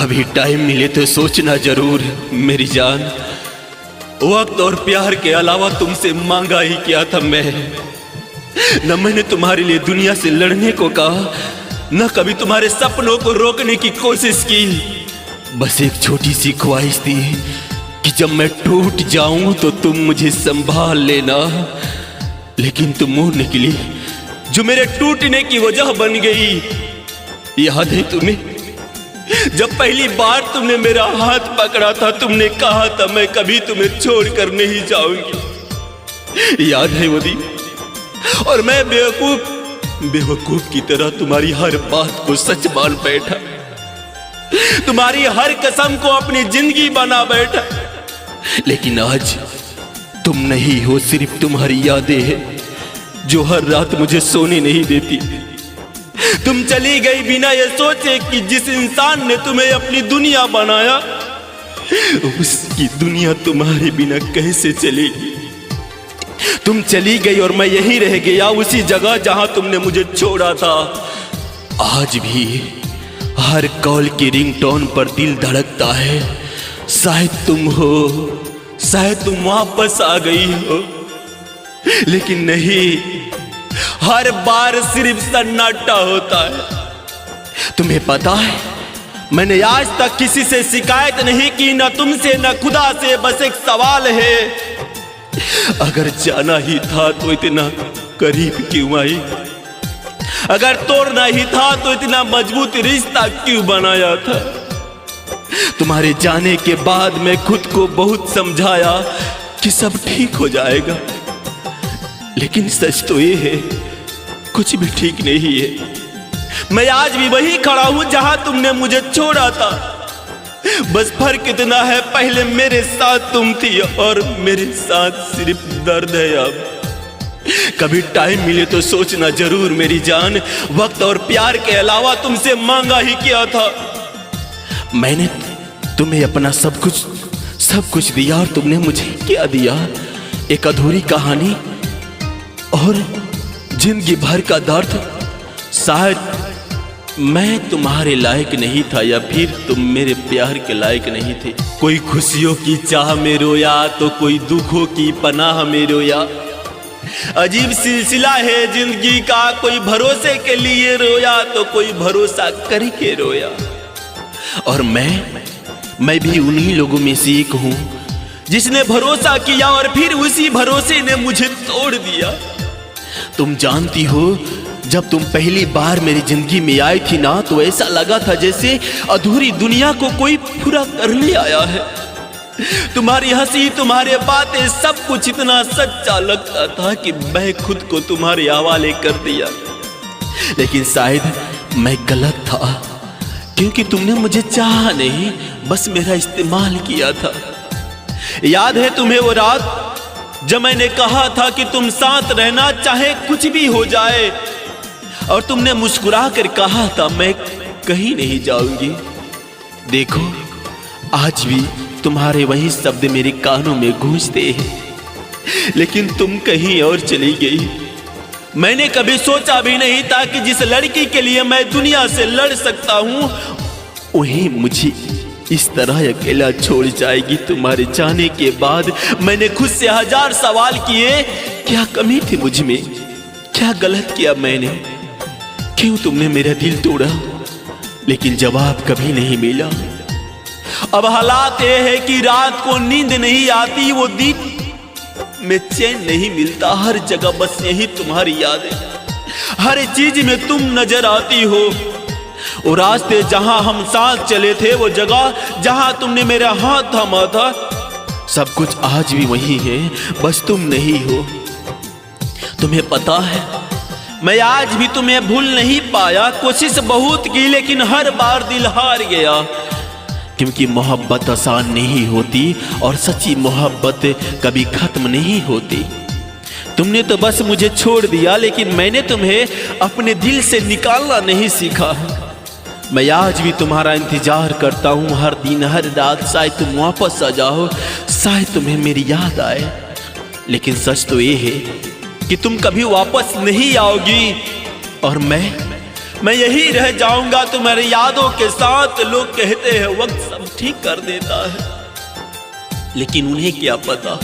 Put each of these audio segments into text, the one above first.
कभी टाइम मिले तो सोचना जरूर मेरी जान। वक्त और प्यार के अलावा तुमसे मांगा ही क्या था मैं। न मैंने तुम्हारे लिए दुनिया से लड़ने को कहा, न कभी तुम्हारे सपनों को रोकने की कोशिश की। बस एक छोटी सी ख्वाहिश थी कि जब मैं टूट जाऊं तो तुम मुझे संभाल लेना। लेकिन तुम मुंह निकली जो मेरे टूटने की वजह बन गई। याद है तुम्हें जब पहली बार तुमने मेरा हाथ पकड़ा था, तुमने कहा था मैं कभी तुम्हें छोड़कर नहीं जाऊंगी। याद है वो दिन? और मैं बेवकूफ की तरह तुम्हारी हर बात को सच मान बैठा, तुम्हारी हर कसम को अपनी जिंदगी बना बैठा। लेकिन आज तुम नहीं हो, सिर्फ तुम्हारी यादें हैं जो हर रात मुझे सोने नहीं देती। तुम चली गई बिना ये सोचे कि जिस इंसान ने तुम्हें अपनी दुनिया बनाया, उसकी दुनिया तुम्हारे बिना कैसे चलेगी। तुम चली गई और मैं यहीं रह गया, उसी जगह जहां तुमने मुझे छोड़ा था। आज भी हर कॉल की रिंगटोन पर दिल धड़कता है, शायद तुम हो, शायद तुम वापस आ गई हो। लेकिन नहीं, हर बार सिर्फ सन्नाटा होता है। तुम्हें पता है मैंने आज तक किसी से शिकायत नहीं की, ना तुमसे ना खुदा से। बस एक सवाल है, अगर जाना ही था तो इतना करीब क्यों आई? अगर तोड़ना ही था तो इतना मजबूत रिश्ता क्यों बनाया था? तुम्हारे जाने के बाद मैं खुद को बहुत समझाया कि सब ठीक हो जाएगा, लेकिन सच तो ये है कुछ भी ठीक नहीं है। मैं आज भी वही खड़ा हूं जहां तुमने मुझे छोड़ा था। बस फर्क इतना है, पहले मेरे साथ तुम थी और मेरे साथ सिर्फ दर्द है। अब कभी टाइम मिले तो सोचना जरूर मेरी जान, वक्त और प्यार के अलावा तुमसे मांगा ही क्या था। मैंने तुम्हें अपना सब कुछ दिया और तुमने मुझे क्या दिया? एक अधूरी कहानी और जिंदगी भर का दर्द। शायद मैं तुम्हारे लायक नहीं था, या फिर तुम मेरे प्यार के लायक नहीं थे। कोई खुशियों की चाह में रोया तो कोई दुखों की पनाह में रोया। अजीब सिलसिला है जिंदगी का, कोई भरोसे के लिए रोया तो कोई भरोसा करके रोया। और मैं भी उन्हीं लोगों में से एक हूं जिसने भरोसा किया और फिर उसी भरोसे ने मुझे तोड़ दिया। तुम जानती हो, जब तुम पहली बार मेरी जिंदगी में आई थी ना, तो ऐसा लगा था जैसे अधूरी दुनिया को कोई पूरा करने आया है। तुम्हारी हंसी, तुम्हारे बातें, सब कुछ इतना सच्चा लगता था कि मैं खुद को तुम्हारे हवाले कर दिया। लेकिन शायद मैं गलत था, क्योंकि तुमने मुझे चाहा नहीं, बस मेरा इस्तेमाल किया था। याद है तुम्हें वो रात जब मैंने कहा था कि तुम साथ रहना चाहे कुछ भी हो जाए, और तुमने मुस्कुरा कर कहा था मैं कहीं नहीं जाऊंगी। देखो आज भी तुम्हारे वही शब्द मेरे कानों में गूंजते हैं, लेकिन तुम कहीं और चली गई। मैंने कभी सोचा भी नहीं था कि जिस लड़की के लिए मैं दुनिया से लड़ सकता हूं, वही मुझे इस तरह अकेला छोड़ जाएगी। तुम्हारे जाने के बाद मैंने खुद से हजार सवाल किए, क्या कमी थी मुझ में, क्या गलत किया मैंने, क्यों तुमने मेरा दिल तोड़ा? लेकिन जवाब कभी नहीं मिला। अब हालात ये है कि रात को नींद नहीं आती, वो दिन में चैन नहीं मिलता। हर जगह बस यही तुम्हारी याद है, हर चीज में तुम नजर आती हो। वो रास्ते जहां हम साथ चले थे, वो जगह जहां तुमने मेरा हाथ थामा था, सब कुछ आज भी वही है, बस तुम नहीं हो। तुम्हें पता है मैं आज भी तुम्हें भूल नहीं पाया। कोशिश बहुत की, लेकिन हर बार दिल हार गया, क्योंकि मोहब्बत आसान नहीं होती और सच्ची मोहब्बत कभी खत्म नहीं होती। तुमने तो बस मुझे छोड़ दिया, लेकिन मैंने तुम्हें अपने दिल से निकालना नहीं सीखा। मैं आज भी तुम्हारा इंतजार करता हूँ, हर दिन हर रात। शायद तुम वापस आ जाओ, शायद तुम्हें मेरी याद आए, लेकिन सच तो ये है कि तुम कभी वापस नहीं आओगी। और मैं यही रह जाऊंगा तुम्हारी यादों के साथ। लोग कहते हैं वक्त सब ठीक कर देता है, लेकिन उन्हें क्या पता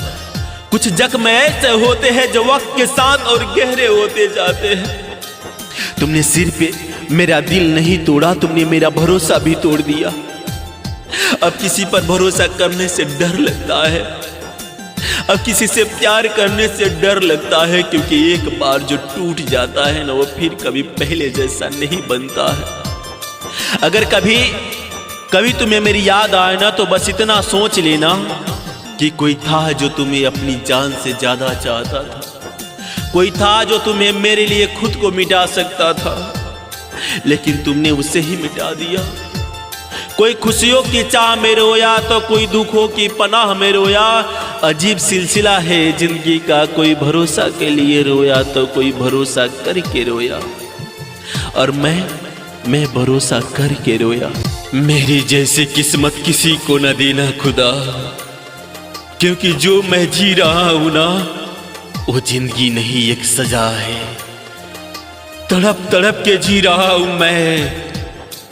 कुछ जख्म ऐसे होते हैं जो वक्त के साथ और गहरे होते जाते हैं। तुमने सिर पे मेरा दिल नहीं तोड़ा, तुमने मेरा भरोसा भी तोड़ दिया। अब किसी पर भरोसा करने से डर लगता है, अब किसी से प्यार करने से डर लगता है, क्योंकि एक बार जो टूट जाता है ना, वो फिर कभी पहले जैसा नहीं बनता है। अगर कभी तुम्हें मेरी याद आए ना, तो बस इतना सोच लेना कि कोई था जो तुम्हें अपनी जान से ज्यादा चाहता था, कोई था जो तुम्हें मेरे लिए खुद को मिटा सकता था, लेकिन तुमने उसे ही मिटा दिया। कोई खुशियों की चाह में रोया तो कोई दुखों की पनाह में रोया। अजीब सिलसिला है जिंदगी का, कोई भरोसा के लिए रोया तो कोई भरोसा करके रोया, और मैं भरोसा करके रोया। मेरी जैसी किस्मत किसी को न देना खुदा, क्योंकि जो मैं जी रहा हूं ना, वो जिंदगी नहीं एक सजा है। तड़प तड़प के जी रहा हूं मैं,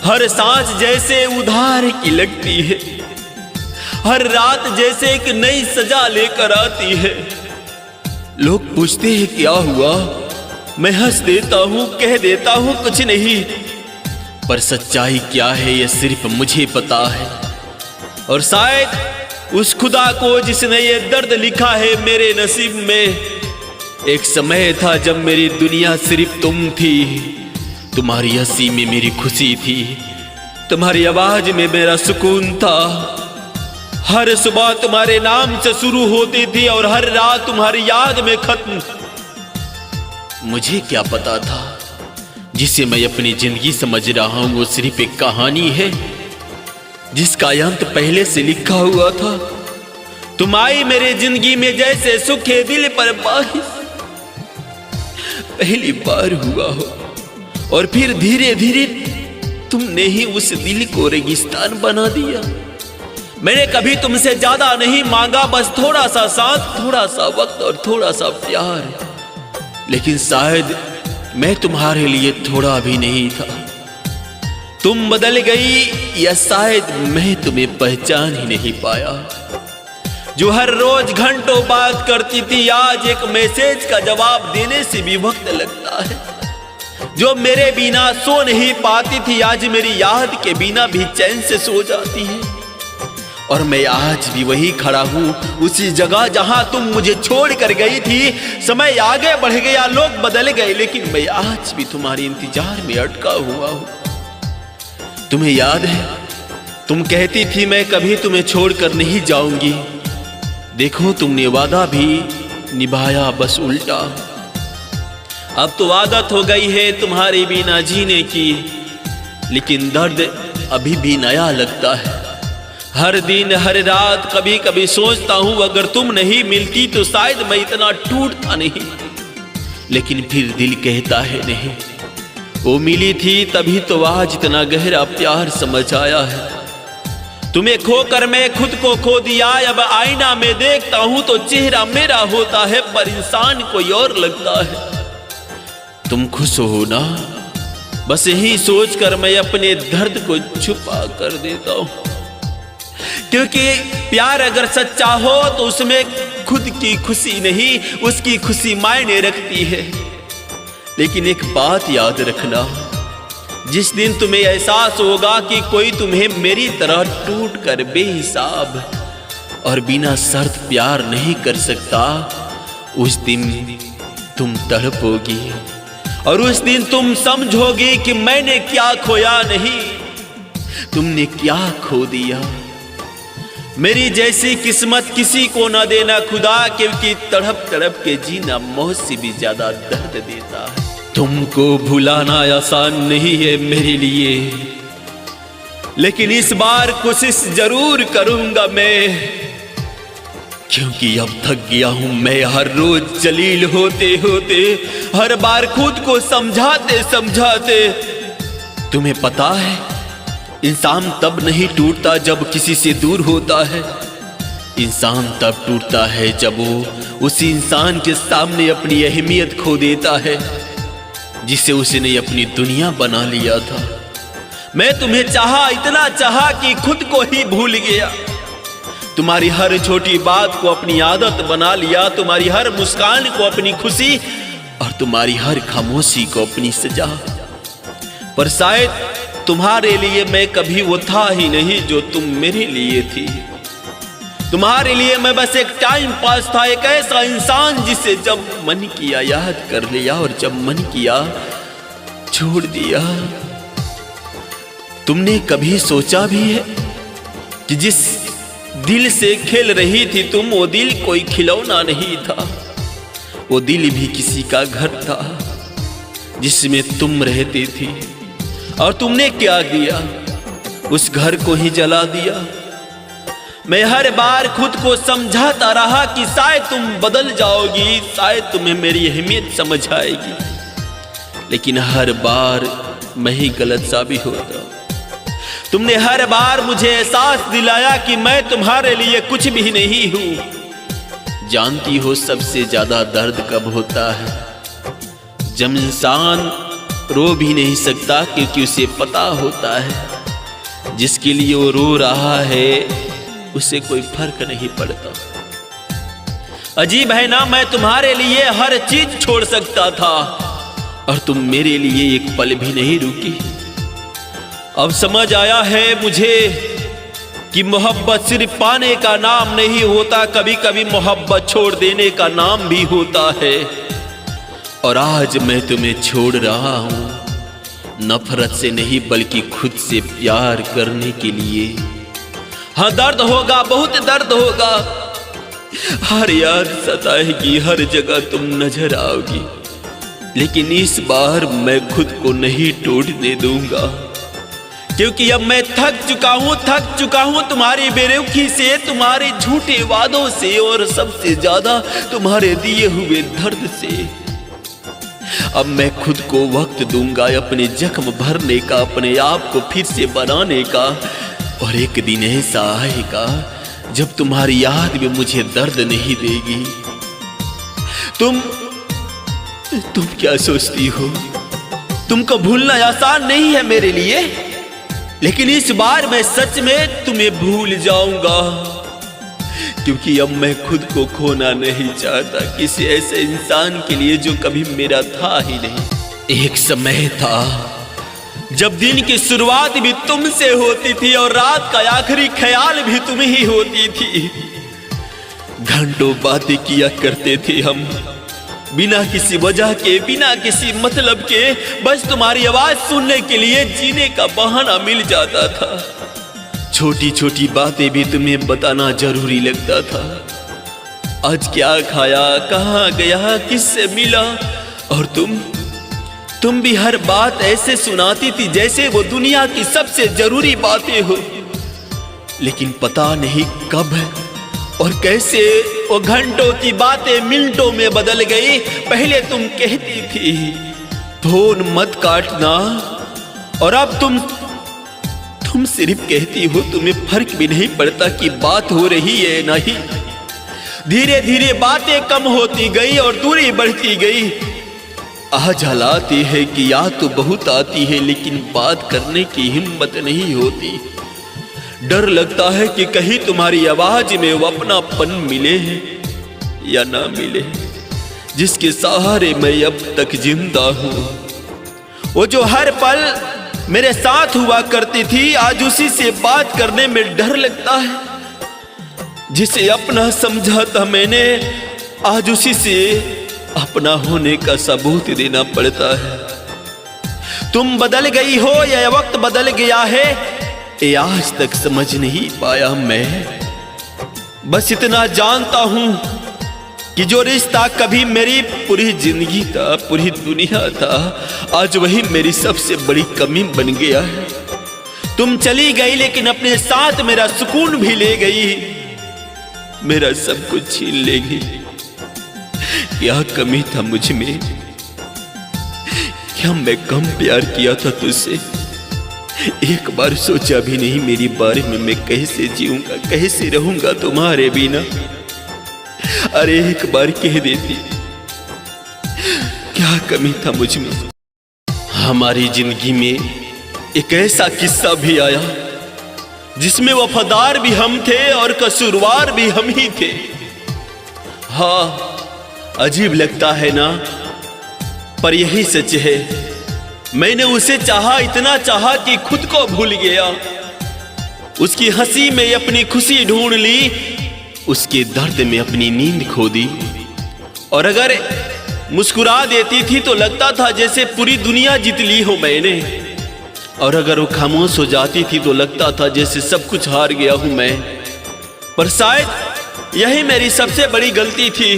हर सांस जैसे उधार की लगती है, हर रात जैसे एक नई सजा लेकर आती है। लोग पूछते हैं क्या हुआ, मैं हंस देता हूं, कह देता हूं कुछ नहीं, पर सच्चाई क्या है ये सिर्फ मुझे पता है। और शायद उस खुदा को जिसने ये दर्द लिखा है मेरे नसीब में, एक समय था जब मेरी दुनिया सिर्फ तुम थी। तुम्हारी हंसी में मेरी खुशी थी, तुम्हारी आवाज में मेरा सुकून था। हर सुबह तुम्हारे नाम से शुरू होती थी और हर रात तुम्हारी याद में खत्म। मुझे क्या पता था जिसे मैं अपनी जिंदगी समझ रहा हूं, वो सिर्फ एक कहानी है जिसका अंत पहले से लिखा हुआ था। तुम आई मेरे जिंदगी में जैसे सूखे दिल पर बारिश पहली बार हुआ हो, और फिर धीरे धीरे तुमने ही उस दिल को रेगिस्तान बना दिया। मैंने कभी तुमसे ज्यादा नहीं मांगा, बस थोड़ा सा साथ, थोड़ा सा वक्त और थोड़ा सा प्यार। लेकिन शायद मैं तुम्हारे लिए थोड़ा भी नहीं था। तुम बदल गई, या शायद मैं तुम्हें पहचान ही नहीं पाया। जो हर रोज घंटों बात करती थी, आज एक मैसेज का जवाब देने से भी वक्त लगता है। जो मेरे बिना सो नहीं पाती थी, आज मेरी याद के बिना भी चैन से सो जाती है। और मैं आज भी वही खड़ा हूं, उसी जगह जहां तुम मुझे छोड़ कर गई थी। समय आगे बढ़ गया, लोग बदल गए, लेकिन मैं आज भी तुम्हारे इंतजार में अटका हुआ हूं। तुम्हें याद है, तुम कहती थी मैं कभी तुम्हें छोड़कर नहीं जाऊंगी। देखो तुमने वादा भी निभाया, बस उल्टा। अब तो आदत हो गई है तुम्हारे बिना जीने की, लेकिन दर्द अभी भी नया लगता है। हर दिन हर रात कभी कभी सोचता हूं, अगर तुम नहीं मिलती तो शायद मैं इतना टूटता नहीं। लेकिन फिर दिल कहता है नहीं, वो मिली थी तभी तो आज इतना गहरा प्यार समझ आया है। तुम्हें खोकर मैं खुद को खो दिया। अब आईना में देखता हूं तो चेहरा मेरा होता है, पर इंसान कोई और लगता है। तुम खुश हो ना, बस यही सोचकर मैं अपने दर्द को छुपा कर देता हूं। क्योंकि प्यार अगर सच्चा हो तो उसमें खुद की खुशी नहीं, उसकी खुशी मायने रखती है। लेकिन एक बात याद रखना, जिस दिन तुम्हें एहसास होगा कि कोई तुम्हें मेरी तरह टूट कर बेहिसाब और बिना शर्त प्यार नहीं कर सकता, उस दिन तुम तड़पोगी और उस दिन तुम समझोगी कि मैंने क्या खोया नहीं, तुमने क्या खो दिया। मेरी जैसी किस्मत किसी को ना देना खुदा, क्योंकि तड़प तड़प के जीना मौत से भी ज्यादा दर्द देता है। तुमको भुलाना आसान नहीं है मेरे लिए, लेकिन इस बार कोशिश जरूर करूंगा मैं, क्योंकि अब थक गया हूं मैं हर रोज जलील होते होते, हर बार खुद को समझाते समझाते। तुम्हें पता है, इंसान तब नहीं टूटता जब किसी से दूर होता है। इंसान तब टूटता है जब वो उसी इंसान के सामने अपनी अहमियत खो देता है। जिसे उसने अपनी दुनिया बना लिया था। मैं तुम्हें चाहा, इतना चाहा कि खुद को ही भूल गया। तुम्हारी हर छोटी बात को अपनी आदत बना लिया, तुम्हारी हर मुस्कान को अपनी खुशी और तुम्हारी हर खामोशी को अपनी सजा। पर शायद तुम्हारे लिए मैं कभी वो था ही नहीं जो तुम मेरे लिए थी। तुम्हारे लिए मैं बस एक टाइम पास था, एक ऐसा इंसान जिसे जब मन किया याद कर लिया और जब मन किया छोड़ दिया। तुमने कभी सोचा भी है कि जिस दिल से खेल रही थी तुम, वो दिल कोई खिलौना नहीं था, वो दिल भी किसी का घर था जिसमें तुम रहती थी। और तुमने क्या किया, उस घर को ही जला दिया। मैं हर बार खुद को समझाता रहा कि शायद तुम बदल जाओगी, शायद तुम्हें मेरी अहमियत समझ आएगी, लेकिन हर बार मैं ही गलत साबित होता। तुमने हर बार मुझे एहसास दिलाया कि मैं तुम्हारे लिए कुछ भी नहीं हूं। जानती हो सबसे ज्यादा दर्द कब होता है, जब इंसान रो भी नहीं सकता, क्योंकि उसे पता होता है जिसके लिए वो रो रहा है उसे कोई फर्क नहीं पड़ता। अजीब है ना, मैं तुम्हारे लिए हर चीज छोड़ सकता था और तुम मेरे लिए एक पल भी नहीं रुकी। अब समझ आया है मुझे कि मोहब्बत सिर्फ पाने का नाम नहीं होता, कभी कभी मोहब्बत छोड़ देने का नाम भी होता है। और आज मैं तुम्हें छोड़ रहा हूं, नफरत से नहीं बल्कि खुद से प्यार करने के लिए। हाँ, दर्द होगा, बहुत दर्द होगा, हर याद सताएगी, हर जगह तुम नजर आओगी, लेकिन इस बार मैं खुद को नहीं टूटने दूंगा, क्योंकि अब मैं थक चुका हूं तुम्हारी बेरुखी से, तुम्हारे झूठे वादों से और सबसे ज्यादा तुम्हारे दिए हुए दर्द से। अब मैं खुद को वक्त दूंगा अपने जख्म भरने का, अपने आप को फिर से बनाने का। और एक दिन ऐसा आएगा जब तुम्हारी याद भी मुझे दर्द नहीं देगी। तुम क्या सोचती हो, तुमको भूलना आसान नहीं है मेरे लिए, लेकिन इस बार मैं सच में तुम्हें भूल जाऊंगा, क्योंकि अब मैं खुद को खोना नहीं चाहता किसी ऐसे इंसान के लिए जो कभी मेरा था ही नहीं। एक समय था जब दिन की शुरुआत भी तुमसे होती थी और रात का आखिरी ख्याल भी तुम ही होती थी। घंटों बातें किया करते थे हम, बिना किसी वजह के, बिना किसी मतलब के, बस तुम्हारी आवाज सुनने के लिए जीने का बहाना मिल जाता था। छोटी छोटी बातें भी तुम्हें बताना जरूरी लगता था। आज क्या खाया, कहाँ गया, किससे मिला, और तुम भी हर बात ऐसे सुनाती थी जैसे वो दुनिया की सबसे जरूरी बातें हो। लेकिन पता नहीं कब और कैसे वो घंटों की बातें मिनटों में बदल गई। पहले तुम कहती थी फोन मत काटना, और अब तुम सिर्फ कहती हो, तुम्हें फर्क भी नहीं पड़ता कि बात हो रही है नहीं। धीरे धीरे बातें कम होती गई और दूरी बढ़ती गई। आज हालाती है कि याद तो बहुत आती है, लेकिन बात करने की हिम्मत नहीं होती। डर लगता है कि कहीं तुम्हारी आवाज में वो अपनापन मिले या ना मिले, जिसके सहारे मैं अब तक जिंदा हूं। वो जो हर पल मेरे साथ हुआ करती थी, आज उसी से बात करने में डर लगता है। जिसे अपना समझा था मैंने, आज उसी से अपना होने का सबूत देना पड़ता है। तुम बदल गई हो या वक्त बदल गया है, ये आज तक समझ नहीं पाया मैं। बस इतना जानता हूं कि जो रिश्ता कभी मेरी पूरी जिंदगी था, पूरी दुनिया था, आज वही मेरी सबसे बड़ी कमी बन गया है। तुम चली गई लेकिन अपने साथ मेरा सुकून भी ले गई, मेरा सब कुछ छीन लेगी। क्या कमी था मुझ में, क्या मैं कम प्यार किया था तुझसे? एक बार सोचा भी नहीं मेरी बारे में, मैं कैसे जीऊंगा, कैसे रहूंगा तुम्हारे बिना? अरे एक बार कह देती, क्या कमी था मुझ में। हमारी जिंदगी में एक ऐसा किस्सा भी आया जिसमें वफादार भी हम थे और कसूरवार भी हम ही थे। हाँ, अजीब लगता है ना, पर यही सच है। मैंने उसे चाहा, इतना चाहा कि खुद को भूल गया। उसकी हंसी में अपनी खुशी ढूंढ ली, उसके दर्द में अपनी नींद खो दी। और अगर मुस्कुरा देती थी तो लगता था जैसे पूरी दुनिया जीत ली हो मैंने, और अगर वो खामोश हो जाती थी तो लगता था जैसे सब कुछ हार गया हूं मैं। पर शायद यही मेरी सबसे बड़ी गलती थी।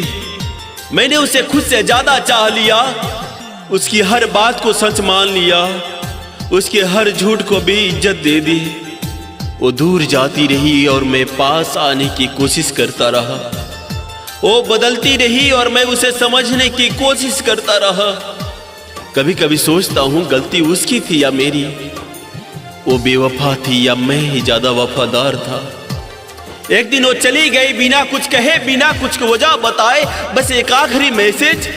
मैंने उसे खुद से ज्यादा चाह लिया, उसकी हर बात को सच मान लिया, उसके हर झूठ को भी इज्जत दे दी। वो दूर जाती रही और मैं पास आने की कोशिश करता रहा। वो बदलती रही और मैं उसे समझने की कोशिश करता रहा। कभी कभी सोचता हूं गलती उसकी थी या मेरी। वो बेवफा थी या मैं ही ज्यादा वफादार था। एक दिन वो चली गई बिना कुछ कहे, बिना कुछ वजह बताए, बस एक आखिरी मैसेज,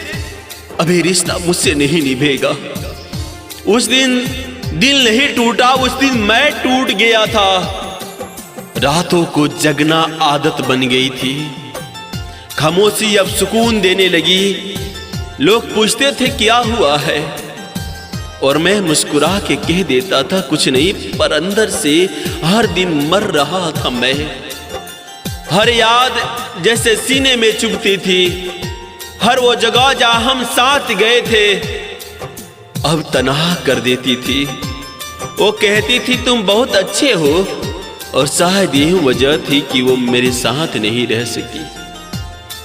अभी रिश्ता मुझसे नहीं निभेगा। उस दिन दिल नहीं टूटा, उस दिन मैं टूट गया था। रातों को जगना आदत बन गई थी। खामोशी अब सुकून देने लगी। लोग पूछते थे क्या हुआ है, और मैं मुस्कुरा के कह देता था कुछ नहीं, पर अंदर से हर दिन मर रहा था मैं। हर याद जैसे सीने में चुभती थी, हर वो जगह जहां हम साथ गए थे अब तन्हा कर देती थी। वो कहती थी तुम बहुत अच्छे हो, और शायद यही वजह थी कि वो मेरे साथ नहीं रह सकी,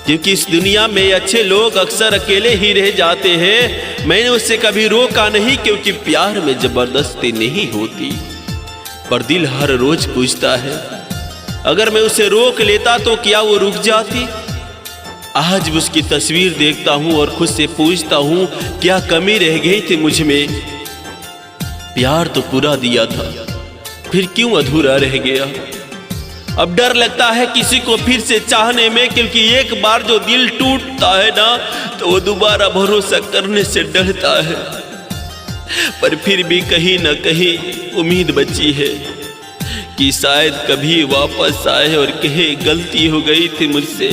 क्योंकि इस दुनिया में अच्छे लोग अक्सर अकेले ही रह जाते हैं। मैंने उससे कभी रोका नहीं, क्योंकि प्यार में जबरदस्ती नहीं होती। पर दिल हर रोज पूछता है, अगर मैं उसे रोक लेता तो क्या वो रुक जाती? आज भी उसकी तस्वीर देखता हूं और खुद से पूछता हूं क्या कमी रह गई थी मुझ में। प्यार तो पूरा दिया था, फिर क्यों अधूरा रह गया? अब डर लगता है किसी को फिर से चाहने में, क्योंकि एक बार जो दिल टूटता है ना तो वो दोबारा भरोसा करने से डरता है। पर फिर भी कहीं ना कहीं उम्मीद बची है कि शायद कभी वापस आए और कहे गलती हो गई थी मुझसे।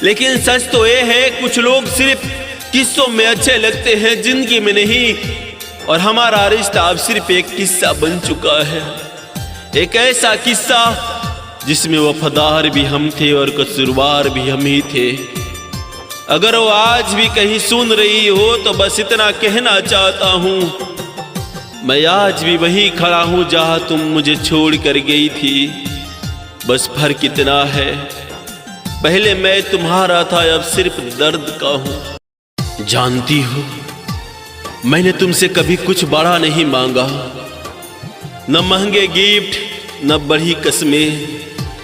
लेकिन सच तो ये है, कुछ लोग सिर्फ किस्सों में अच्छे लगते हैं, जिंदगी में नहीं। और हमारा रिश्ता अब सिर्फ एक किस्सा बन चुका है। एक ऐसा किस्सा जिसमें वफादार भी हम थे और कसूरवार भी हम ही थे। अगर वो आज भी कहीं सुन रही हो तो बस इतना कहना चाहता हूं, मैं आज भी वहीं खड़ा हूं जहां तुम मुझे छोड़ कर गई थी। बस फर्क इतना है, पहले मैं तुम्हारा था, अब सिर्फ दर्द का हूं। जानती हो, मैंने तुमसे कभी कुछ बड़ा नहीं मांगा, न महंगे गिफ्ट, न बड़ी कस्में,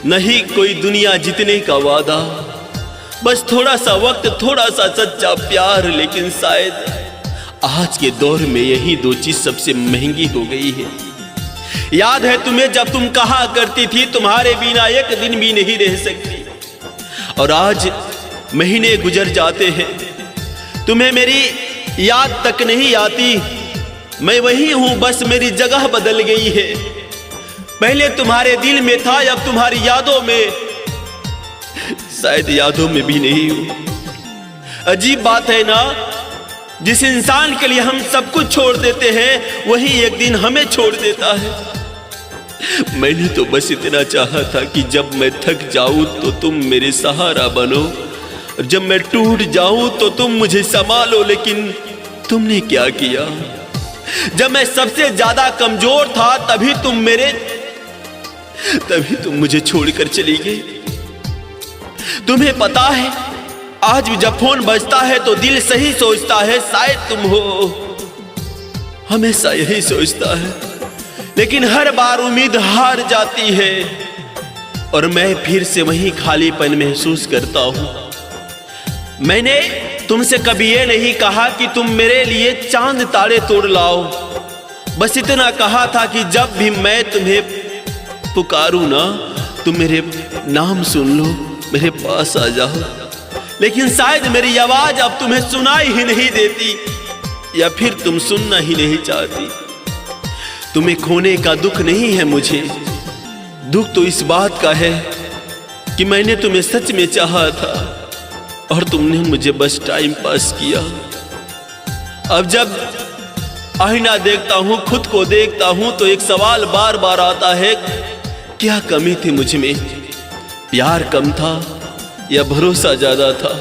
न ही कोई दुनिया जीतने का वादा। बस थोड़ा सा वक्त, थोड़ा सा सच्चा प्यार। लेकिन शायद आज के दौर में यही दो चीज सबसे महंगी हो गई है। याद है तुम्हें जब तुम कहा करती थी तुम्हारे बिना एक दिन भी नहीं रह सकती, और आज महीने गुजर जाते हैं, तुम्हें मेरी याद तक नहीं आती। मैं वही हूं, बस मेरी जगह बदल गई है। पहले तुम्हारे दिल में था, अब तुम्हारी यादों में, शायद यादों में भी नहीं हूं। अजीब बात है ना, जिस इंसान के लिए हम सब कुछ छोड़ देते हैं वही एक दिन हमें छोड़ देता है। मैंने तो बस इतना चाहा था कि जब मैं थक जाऊं तो तुम मेरे सहारा बनो, और जब मैं टूट जाऊं तो तुम मुझे संभालो। लेकिन तुमने क्या किया? जब मैं सबसे ज्यादा कमजोर था तभी तुम मुझे छोड़कर चली गई। तुम्हें पता है, आज भी जब फोन बजता है तो दिल सही सोचता है शायद तुम हो। हमेशा यही सोचता है, लेकिन हर बार उम्मीद हार जाती है और मैं फिर से वही खालीपन महसूस करता हूं। मैंने तुमसे कभी ये नहीं कहा कि तुम मेरे लिए चांद तारे तोड़ लाओ, बस इतना कहा था कि जब भी मैं तुम्हें पुकारूं ना तुम मेरे नाम सुन लो, मेरे पास आ जाओ। लेकिन शायद मेरी आवाज अब तुम्हें सुनाई ही नहीं देती, या फिर तुम सुनना ही नहीं चाहती? तुम्हें खोने का दुख नहीं है मुझे, दुख तो इस बात का है कि मैंने तुम्हें सच में चाहा था और तुमने मुझे बस टाइम पास किया। अब जब आईना देखता हूं, खुद को देखता हूं, तो एक सवाल बार बार आता है, क्या कमी थी मुझ में? प्यार कम था या भरोसा ज्यादा था?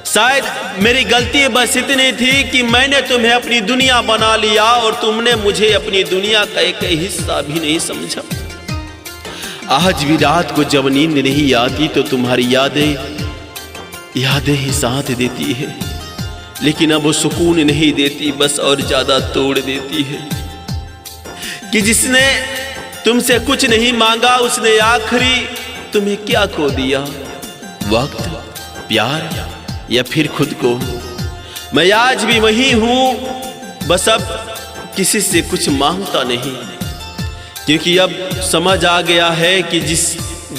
शायद मेरी गलती बस इतनी थी कि मैंने तुम्हें अपनी दुनिया बना लिया और तुमने मुझे अपनी दुनिया का एक हिस्सा भी नहीं समझा। आज भी रात को जब नींद नहीं आती तो तुम्हारी यादें ही साथ देती है, लेकिन अब वो सुकून नहीं देती, बस और ज्यादा तोड़ देती है। कि जिसने तुमसे कुछ नहीं मांगा उसने आखिरी तुम्हें क्या खो दिया? वक्त, प्यार या फिर खुद को? मैं आज भी वही हूं, बस अब किसी से कुछ मांगता नहीं, क्योंकि अब समझ आ गया है कि जिस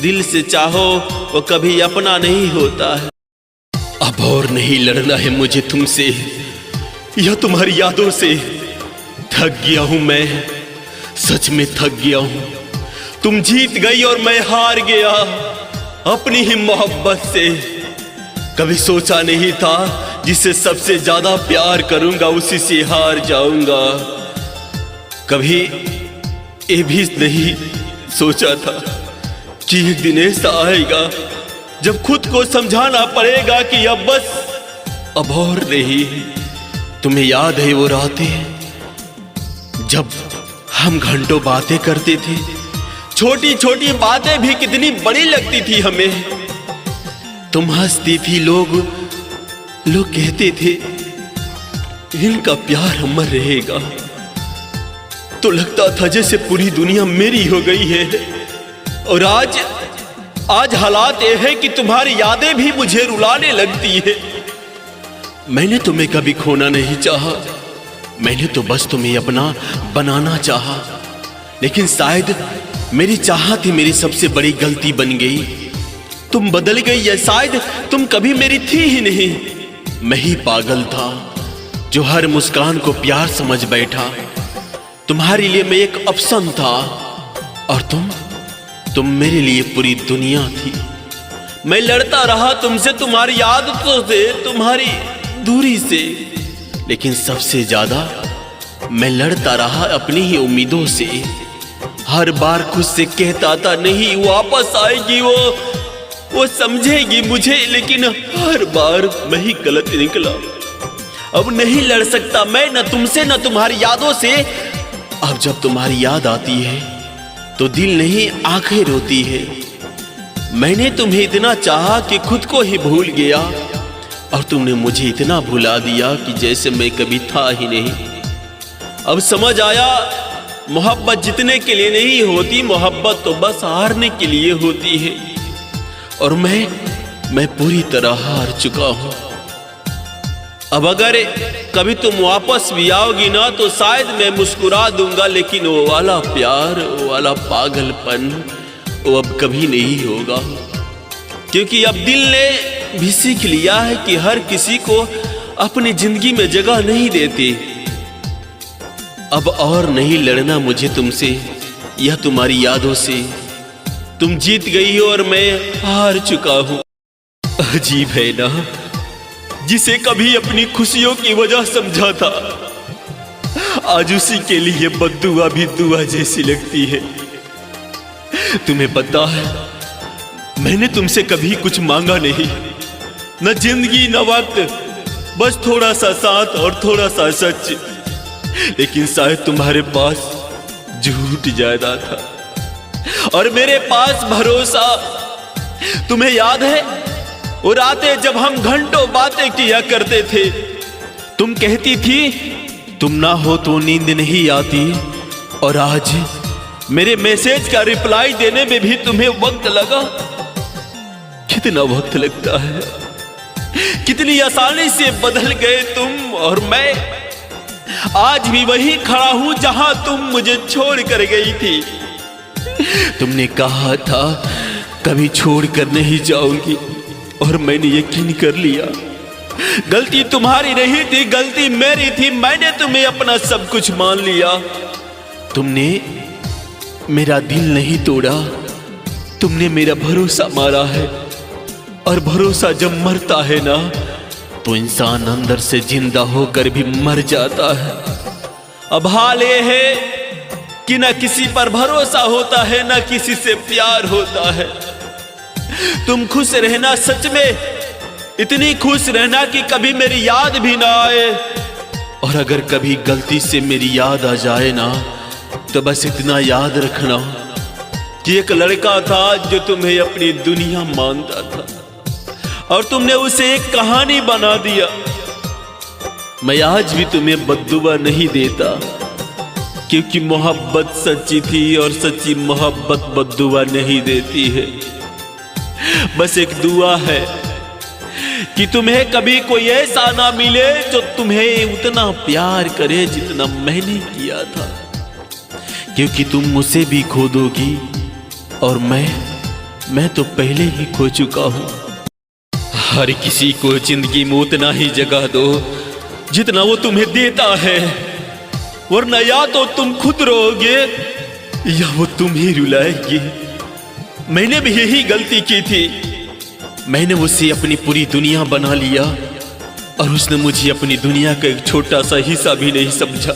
दिल से चाहो वो कभी अपना नहीं होता है। अब और नहीं लड़ना है मुझे तुमसे या तुम्हारी यादों से। थक गया हूं मैं, सच में थक गया हूं। तुम जीत गई और मैं हार गया अपनी ही मोहब्बत से। कभी सोचा नहीं था जिससे सबसे ज्यादा प्यार करूंगा उसी से हार जाऊंगा। कभी ये भी नहीं सोचा था कि एक दिन ऐसा आएगा जब खुद को समझाना पड़ेगा कि अब और नहीं। तुम्हें याद है वो रातें जब हम घंटों बातें करते थे? छोटी छोटी बातें भी कितनी बड़ी लगती थी हमें। तुम हंसती थी, लोग कहते थे इनका प्यार अमर रहेगा, तो लगता था जैसे पूरी दुनिया मेरी हो गई है। और आज हालात ये है कि तुम्हारी यादें भी मुझे रुलाने लगती है। मैंने तुम्हें कभी खोना नहीं चाहा, मैंने तो बस तुम्हें अपना बनाना चाहा, लेकिन शायद मेरी चाहत ही मेरी सबसे बड़ी गलती बन गई। तुम बदल गई या शायद तुम कभी मेरी थी ही नहीं। मैं ही पागल था जो हर मुस्कान को प्यार समझ बैठा। तुम्हारे लिए मैं एक ऑप्शन था और तुम मेरे लिए पूरी दुनिया थी। मैं लड़ता रहा तुमसे, तुम्हारी आदतों से, तुम्हारी दूरी से, लेकिन सबसे ज्यादा मैं लड़ता रहा अपनी ही उम्मीदों से। हर बार खुद से कहता था नहीं वापस आएगी, वो समझेगी मुझे, लेकिन हर बार मैं ही गलत निकला। अब नहीं लड़ सकता मैं, न तुमसे न तुम्हारी यादों से। अब जब तुम्हारी याद आती है तो दिल नहीं आंखें रोती है। मैंने तुम्हें इतना चाहा कि खुद को ही भूल गया और तुमने मुझे इतना भुला दिया कि जैसे मैं कभी था ही नहीं। अब समझ आया मोहब्बत जीतने के लिए नहीं होती, मोहब्बत तो बस हारने के लिए होती है। और मैं पूरी तरह हार चुका हूं। अब अगर कभी तुम वापस भी आओगी ना तो शायद मैं मुस्कुरा दूंगा, लेकिन वो वाला प्यार, वो वाला पागलपन वो अब कभी नहीं होगा। क्योंकि अब दिल ने भी सीख लिया है कि हर किसी को अपनी जिंदगी में जगह नहीं देती। अब और नहीं लड़ना मुझे तुमसे या तुम्हारी यादों से। तुम जीत गई हो और मैं हार चुका हूं। अजीब है ना, जिसे कभी अपनी खुशियों की वजह समझा था आज उसी के लिए बद्दुआ भी दुआ जैसी लगती है। तुम्हें पता है मैंने तुमसे कभी कुछ मांगा नहीं, न जिंदगी न वक्त, बस थोड़ा सा साथ और थोड़ा सा सच। लेकिन शायद तुम्हारे पास झूठ ज्यादा था और मेरे पास भरोसा। तुम्हें याद है वो रातें जब हम घंटों बातें किया करते थे? तुम कहती थी तुम ना हो तो नींद नहीं आती, और आज मेरे मैसेज का रिप्लाई देने में भी तुम्हें वक्त लगा। कितना वक्त लगता है, कितनी आसानी से बदल गए तुम और मैं आज भी वही खड़ा हूं जहां तुम मुझे छोड़ कर गई थी। तुमने कहा था कभी छोड़ कर नहीं जाऊंगी और मैंने यकीन कर लिया। गलती तुम्हारी नहीं थी, गलती मेरी थी। मैंने तुम्हें अपना सब कुछ मान लिया। तुमने मेरा दिल नहीं तोड़ा, तुमने मेरा भरोसा मारा है। और भरोसा जब मरता है ना, तो इंसान अंदर से जिंदा होकर भी मर जाता है। अब हाल ये है कि न किसी पर भरोसा होता है, न किसी से प्यार होता है। तुम खुश रहना, सच में इतनी खुश रहना कि कभी मेरी याद भी ना आए। और अगर कभी गलती से मेरी याद आ जाए ना, तो बस इतना याद रखना कि एक लड़का था जो तुम्हें अपनी दुनिया मानता था और तुमने उसे एक कहानी बना दिया। मैं आज भी तुम्हें बद्दुआ नहीं देता, क्योंकि मोहब्बत सच्ची थी और सच्ची मोहब्बत बद्दुआ नहीं देती है। बस एक दुआ है कि तुम्हें कभी कोई ऐसा ना मिले जो तुम्हें उतना प्यार करे जितना मैंने किया था, क्योंकि तुम मुझसे भी खो दोगी और मैं तो पहले ही खो चुका हूं। हर किसी को जिंदगी में उतना ही जगह दो जितना वो तुम्हें देता है, वरना या तो तुम खुद रोओगे या वो तुम ही रुलाएगी। मैंने भी यही गलती की थी। मैंने उसे अपनी पूरी दुनिया बना लिया और उसने मुझे अपनी दुनिया का एक छोटा सा हिस्सा भी नहीं समझा।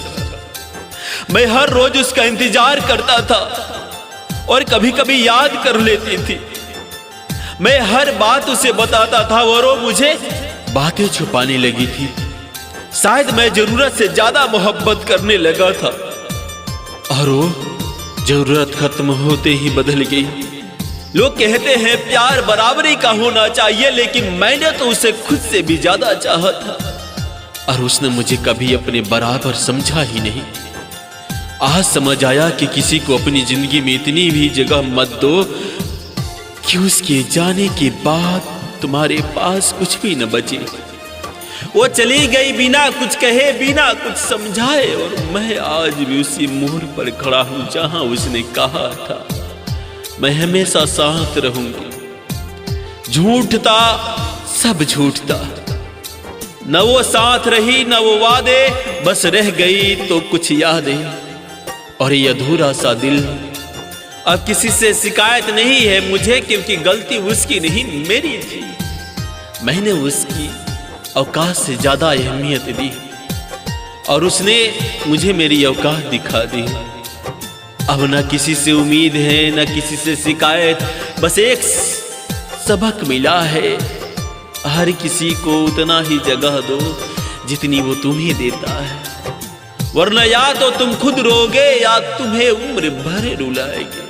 मैं हर रोज उसका इंतजार करता था और कभी कभी याद कर लेती थी। मैं हर बात उसे बताता था और वो मुझे बातें छुपाने लगी थी। शायद मैं जरूरत से ज्यादा मोहब्बत करने लगा था और वो जरूरत खत्म होते ही बदल गई। लोग कहते हैं प्यार बराबरी का होना चाहिए, लेकिन मैंने तो उसे खुद से भी ज्यादा चाहा था और उसने मुझे कभी अपने बराबर समझा ही नहीं। आज समझ आया कि किसी को अपनी जिंदगी में इतनी भी जगह मत दो कि उसके जाने के बाद तुम्हारे पास कुछ भी न बचे। वो चली गई बिना कुछ कहे, बिना कुछ समझाए, और मैं आज भी उसी मोड़ पर खड़ा हूं जहां उसने कहा था मैं हमेशा साथ रहूंगी। झूठ था, सब झूठ था। न वो साथ रही न वो वादे, बस रह गई तो कुछ यादें और ये अधूरा सा दिल। अब किसी से शिकायत नहीं है मुझे, क्योंकि गलती उसकी नहीं मेरी थी। मैंने उसकी औकात से ज्यादा अहमियत दी और उसने मुझे मेरी औकात दिखा दी। अब न किसी से उम्मीद है न किसी से शिकायत, बस एक सबक मिला है, हर किसी को उतना ही जगह दो जितनी वो तुम्हें देता है, वरना या तो तुम खुद रोगे या तुम्हें उम्र भर रुलाएगी।